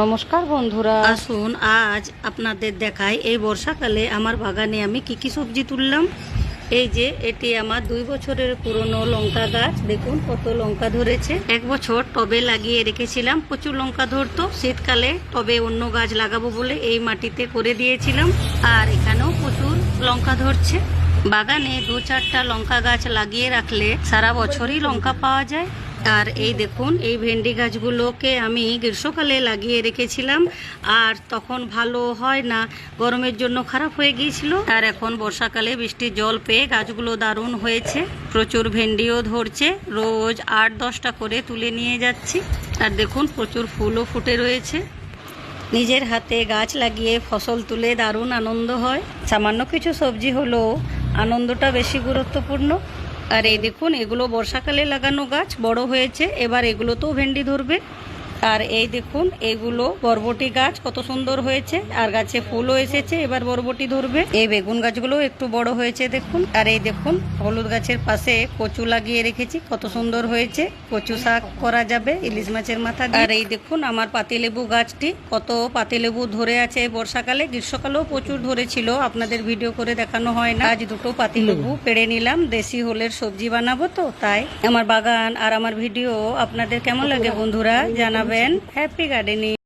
নমস্কার বন্ধুরা, আসুন আজ আপনাদের দেখাই এই বর্ষাকালে আমার বাগানে আমি কি কি সবজি তুললাম। এই যে এটি আমার 2 বছরের পুরনো লঙ্কা গাছ। দেখুন কত লঙ্কা ধরেছে। 1 বছর টবে লাগিয়ে রেখেছিলাম, প্রচুর লঙ্কা ধরতো। শীতকালে টবে অন্য গাছ লাগাবো বলে এই মাটিতে করে দিয়েছিলাম, আর এখানেও প্রচুর লঙ্কা ধরছে। বাগানে 2-4টা লঙ্কা গাছ লাগিয়ে রাখলে সারা বছরই লঙ্কা পাওয়া যায়। আর এই দেখুন, এই ভেন্ডি গাছগুলোকে আমি গ্রীষ্মকালে লাগিয়ে রেখেছিলাম, আর তখন ভালো হয় না, গরমের জন্য খারাপ হয়ে গিয়েছিল। আর এখন বর্ষাকালে বৃষ্টির জল পেয়ে গাছগুলো দারুণ হয়েছে, প্রচুর ভেন্ডিও ধরছে। রোজ 8-10টা করে তুলে নিয়ে যাচ্ছি। আর দেখুন প্রচুর ফুলও ফুটে রয়েছে। নিজের হাতে গাছ লাগিয়ে ফসল তুলে দারুণ আনন্দ হয়। সামান্য কিছু সবজি হলেও আনন্দটা বেশি গুরুত্বপূর্ণ। আর এই দেখুন, এগুলো বর্ষাকালে লাগানো গাছ, বড় হয়েছে, এবার এগুলোতেও ভেন্ডি ধরবে। আর এই দেখুন, এগুলো বরবটি গাছ, কত সুন্দর হয়েছে, আর গাছে ফুলও এসেছে, এবার বরবটি ধরবে। এই বেগুন গাছগুলো একটু বড় হয়েছে দেখুন। আর এই দেখুন, হলুদ গাছের পাশে কচু লাগিয়ে রেখেছি, কত সুন্দর হয়েছে। কচু শাক করা যাবে ইলিশ মাছের মাথা দিয়ে। আর এই দেখুন আমার পাতিলেবু গাছটি, কত পাতিলেবু ধরে আছে বর্ষাকালে। গ্রীষ্মকালেও প্রচুর ধরেছিল, আপনাদের ভিডিও করে দেখানো হয় না। আজ 2টো পাতিলেবু পেড়ে নিলাম, দেশি হোলের সবজি বানাবো তো তাই। আমার বাগান আর আমার ভিডিও আপনাদের কেমন লাগে বন্ধুরা জানাবেন। Happy gardening.